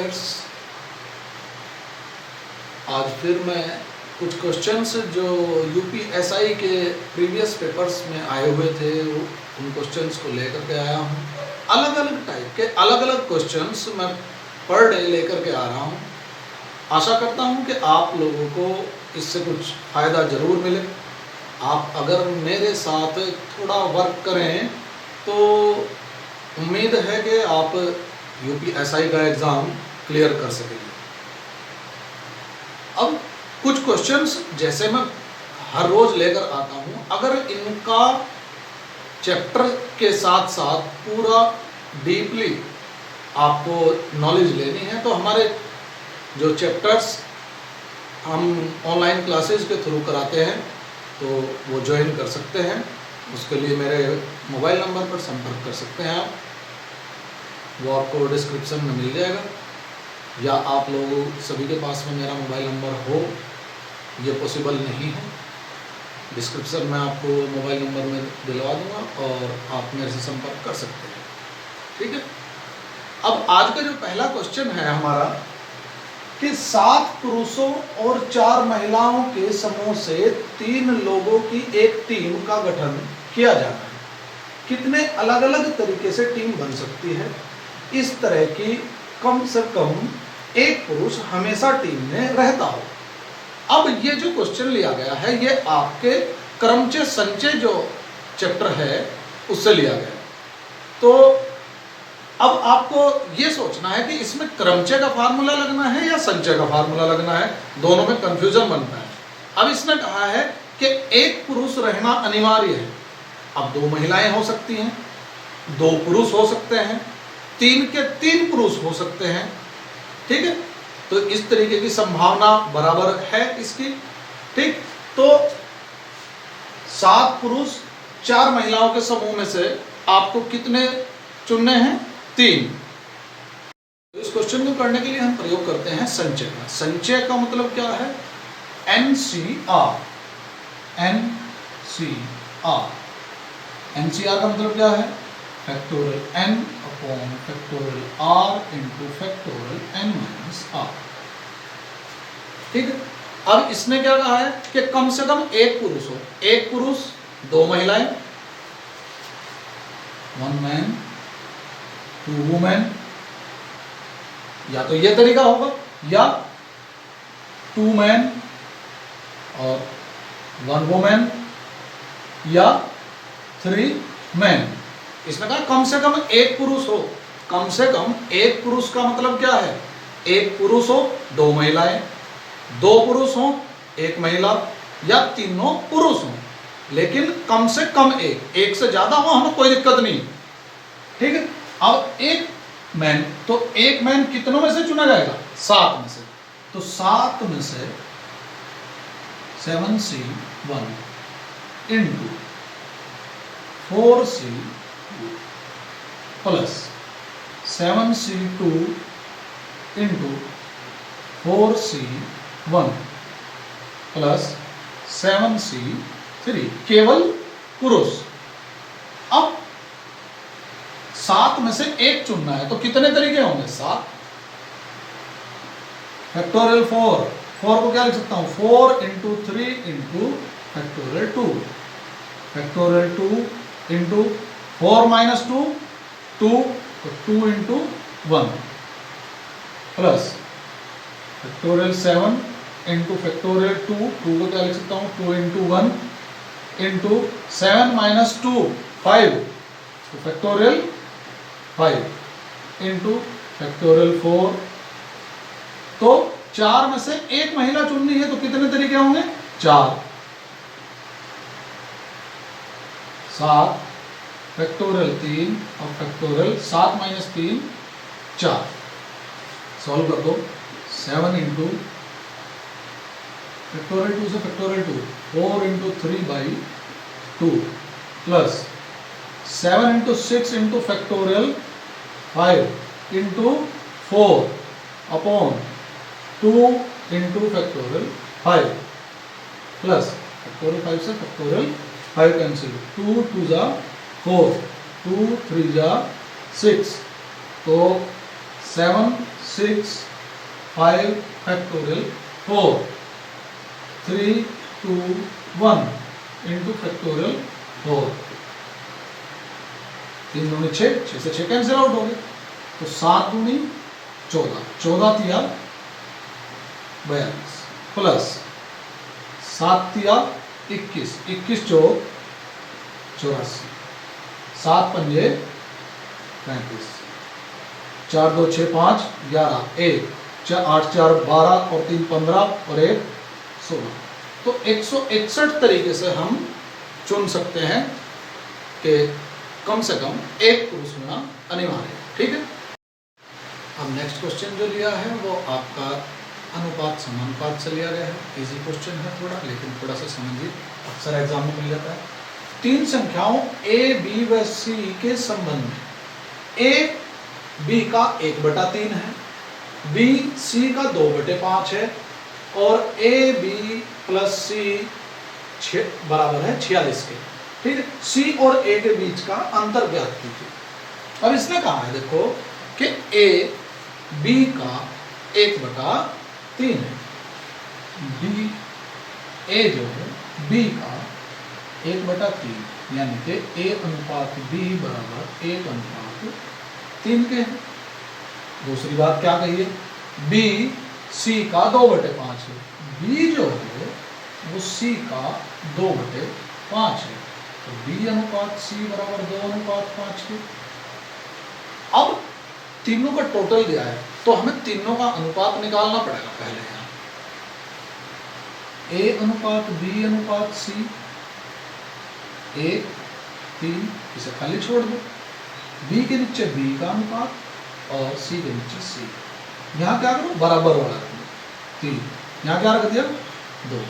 Dears, आज फिर मैं कुछ क्वेश्चंस जो यूपीएसआई के प्रीवियस पेपर्स में आए हुए थे उन क्वेश्चंस को लेकर के आया हूँ। अलग अलग टाइप के अलग अलग क्वेश्चंस मैं पर डे लेकर के आ रहा हूँ। आशा करता हूँ कि आप लोगों को इससे कुछ फ़ायदा ज़रूर मिले। आप अगर मेरे साथ थोड़ा वर्क करें तो उम्मीद है कि आप यूपीएसआई का एग्ज़ाम क्लियर कर सकेंगे। अब कुछ क्वेश्चंस जैसे मैं हर रोज़ लेकर आता हूँ, अगर इनका चैप्टर के साथ साथ पूरा डीपली आपको नॉलेज लेनी है तो हमारे जो चैप्टर्स हम ऑनलाइन क्लासेस के थ्रू कराते हैं तो वो ज्वाइन कर सकते हैं। उसके लिए मेरे मोबाइल नंबर पर संपर्क कर सकते हैं आप, वो आपको डिस्क्रिप्शन में मिल जाएगा, या आप लोगों सभी के पास में मेरा मोबाइल नंबर हो, ये पॉसिबल नहीं है, डिस्क्रिप्शन में आपको मोबाइल नंबर में दिलवा दूंगा और आप मेरे से संपर्क कर सकते हैं। ठीक है। अब आज का जो पहला क्वेश्चन है हमारा कि 7 पुरुषों और 4 महिलाओं के समूह से 3 लोगों की एक टीम का गठन किया जाता है, कितने अलग अलग तरीके से टीम बन सकती है? इस तरह की कम से कम एक पुरुष हमेशा टीम में रहता हो। अब ये जो क्वेश्चन लिया गया है ये आपके क्रमचय संचय जो चैप्टर है उससे लिया गया है। तो अब आपको ये सोचना है कि इसमें क्रमचय का फार्मूला लगना है या संचय का फार्मूला लगना है, दोनों में कंफ्यूजन बनता है। अब इसने कहा है कि एक पुरुष रहना अनिवार्य है। अब 2 महिलाएं हो सकती हैं, 2 पुरुष हो सकते हैं, 3 के 3 पुरुष हो सकते हैं। ठीक है, तो इस तरीके की संभावना बराबर है इसकी। ठीक, तो 7 पुरुष 4 महिलाओं के समूह में से आपको कितने चुनने हैं? 3। तो इस क्वेश्चन को करने के लिए हम प्रयोग करते हैं संचय का। संचय का मतलब क्या है? NCR। NCR का मतलब क्या है? Factorial N upon factorial R into factorial N minus R। ठीक है। अब इसने क्या कहा है कि कम से कम एक पुरुष हो, एक पुरुष 2 महिलाएं, 1 मैन 2 वुमेन, या तो ये तरीका होगा या 2 मैन और 1 वुमेन या 3 मैन। इसने कहा कम से कम एक पुरुष हो। कम से कम एक पुरुष का मतलब क्या है? एक पुरुष हो 2 महिलाएं, 2 पुरुष हो 1 महिला, या तीनों पुरुष हो, लेकिन कम से कम एक से ज्यादा हो हमें कोई दिक्कत नहीं। ठीक है। अब एक मैन, तो एक मैन कितनों में से चुना जाएगा? 7 में से। तो 7 में से 7C1 into 4C2 plus 7C2 into 4C1 plus 7C3, केवल पुरुष। अब 7 में से एक चुनना है तो कितने तरीके होंगे? 7 फैक्टोरियल 4 को क्या लिख सकता हूं? 4 into 3 into factorial 2, factorial 2 into 4 minus 2 2, तो 2 into 1 plus factorial 7 into factorial 2 को क्या लिख सकता हूं? 2 इंटू 1 इंटू 7 माइनस 2 5, तो फैक्टोरियल 5 इंटू फैक्टोरियल 4। तो 4 में से एक महिला चुननी है तो कितने तरीके होंगे? 4। 7 फैक्टोरियल 3 और फैक्टोरियल 7 माइनस 3 4। सॉल्व कर दो। 7 इंटू फैक्टोरियल 2 से factorial 2, 4 into 3 by 2 plus 7 into 6 into factorial 5 into 4 upon 2 into factorial 5 plus factorial 5 से फैक्टोरियल 5 कैंसिल, 2 2 जा 4, 2 3 जा 6, तो 7 6 5 फैक्टोरियल 4 3 2 1 इंटू फैक्टोरियल 4। 3 दूनी 6, 6 से 6 कैंसिल आउट हो गए, तो 7 दूनी 14, 14 तिया 42 प्लस 7 तिया 21, 21 चौक 84, 7 पंजे 35, 4 2 6 5 11, 1 8 4 12 और 3 15 और 1 16। तो 161 तरीके से हम चुन सकते हैं कि कम से कम एक पुरुष होना अनिवार्य है। ठीक है, अब नेक्स्ट क्वेश्चन जो लिया है वो आपका अनुपात समानुपात से लिया गया है। इजी क्वेश्चन है थोड़ा, लेकिन थोड़ा सा समझिए, अक्सर एग्जाम में मिल जाता है। 3 संख्याओं a, b व c के संबंध में a b का 1/3 है, b c का 2/5 है और a b प्लस c बराबर है 46 के। ठीक है, c और a के बीच का अंतर ज्ञात कीजिए। अब इसने कहा है देखो कि a b का 1/3 है, b a जो है b का 1/3 यानी कि a अनुपात b बराबर 1/3 के है। दूसरी बात क्या कही है, b c का 2/5 है, b जो है वो c का 2/5 है, तो b अनुपात c बराबर 2/5 के। अब तीनों का टोटल दिया है तो हमें तीनों का अनुपात निकालना पड़ेगा पहले। यहाँ a अनुपात b अनुपात c 1 3, इसे खाली छोड़ दो, b के नीचे b का अनुपात और c के नीचे c। यहाँ क्या करो, बराबर वाला रख दो 3, यहाँ क्या रख दिया 2,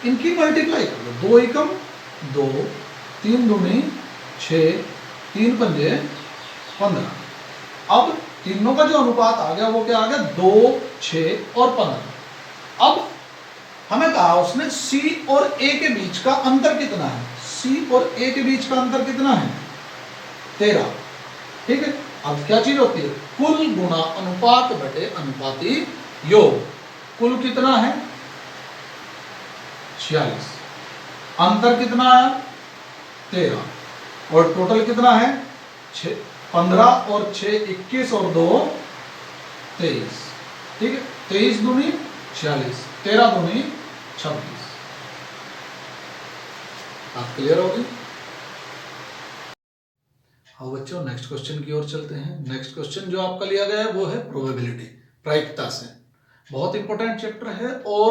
इनकी मल्टीप्लाई कर दो, 2 एकम 2, 3 दूनी 6, 3 पंजे 15। अब तीनों का जो अनुपात आ गया वो क्या आ गया, 2 6 और 15। अब हमें कहा उसने c और a के बीच का अंतर कितना है, c और a के बीच का अंतर कितना है 13। ठीक है, अब क्या चीज होती है, कुल गुणा अनुपात बटे अनुपाती योग। कुल कितना है 46, अंतर कितना आया 13 और टोटल कितना है 15 और 6 21 और 2 23। ठीक है, 23 दूनी 46, 13 दूनी 26। बात क्लियर होगी। हाँ बच्चों, नेक्स्ट क्वेश्चन की ओर चलते हैं। नेक्स्ट क्वेश्चन जो आपका लिया गया है वो है प्रोबेबिलिटी, प्रायिकता से। बहुत इंपॉर्टेंट चैप्टर है और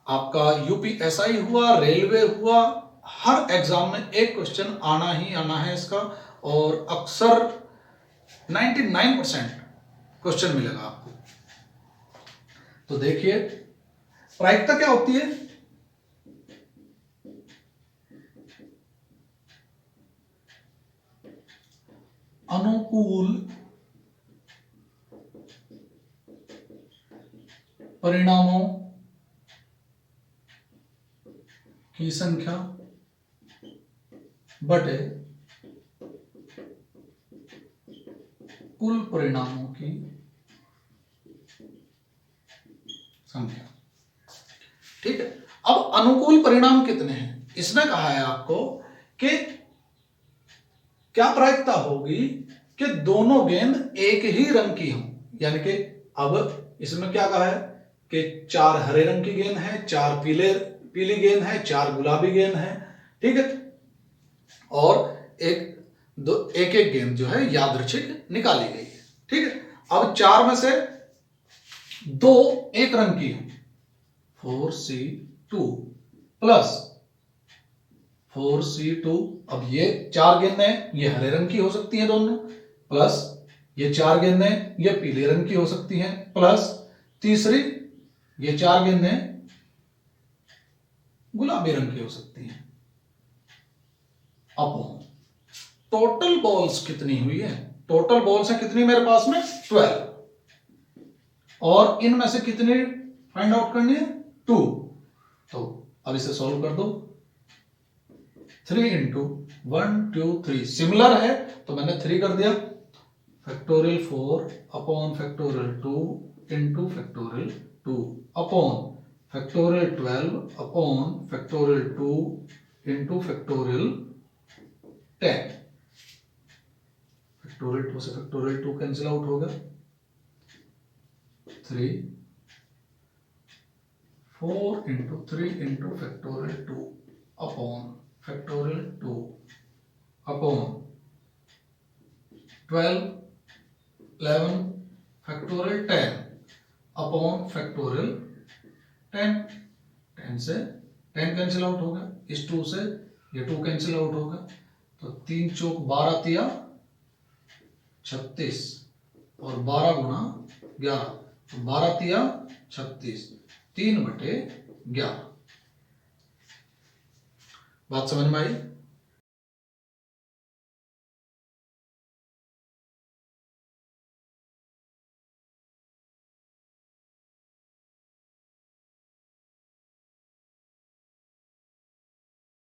आपका यूपीएसआई हुआ, रेलवे हुआ, हर एग्जाम में एक क्वेश्चन आना ही आना है इसका, और अक्सर 99% क्वेश्चन मिलेगा आपको। तो देखिए, प्रायिकता क्या होती है, अनुकूल परिणामों की संख्या बटे कुल परिणामों की संख्या। ठीक है, अब अनुकूल परिणाम कितने हैं, इसने कहा है आपको कि क्या प्रायिकता होगी कि दोनों गेंद एक ही रंग की हों। यानी कि अब इसमें क्या कहा है कि 4 हरे रंग की गेंद है, 4 पीली गेंद है, 4 गुलाबी गेंद है। ठीक है, और एक एक गेंद जो है यादृच्छिक निकाली गई है। ठीक है, अब 4 में से 2 एक रंग की है, 4C2 प्लस 4C2। अब ये 4 गेंदें ये हरे रंग की हो सकती हैं दोनों, प्लस ये 4 गेंदें ये पीले रंग की हो सकती हैं, प्लस तीसरी ये 4 गेंदें गुलाबी रंग की हो सकती हैं। अपॉन टोटल बॉल्स कितनी हुई है, टोटल बॉल्स है कितनी मेरे पास में 12, और इनमें से कितनी फाइंड आउट करनी है 2। तो अब इसे सॉल्व कर दो, 3 × 1 2 3 सिमिलर है तो मैंने 3 कर दिया, factorial 4 upon factorial 2 into factorial 2 upon factorial 12 upon factorial 2 into factorial 10। Factorial 2 से फैक्टोरियल 2 कैंसिल आउट होगा, 3 4 into 3 into factorial 2 upon factorial 2 upon 12 11 factorial 10 upon factorial 10। 10 से 10 कैंसिल आउट होगा, इस 2 से ये 2 कैंसिल आउट होगा, तो 3 चौक 12 तिया 36 और 12 गुना 11, तो 12 तिया 36, 3/11। बात समझ में आई?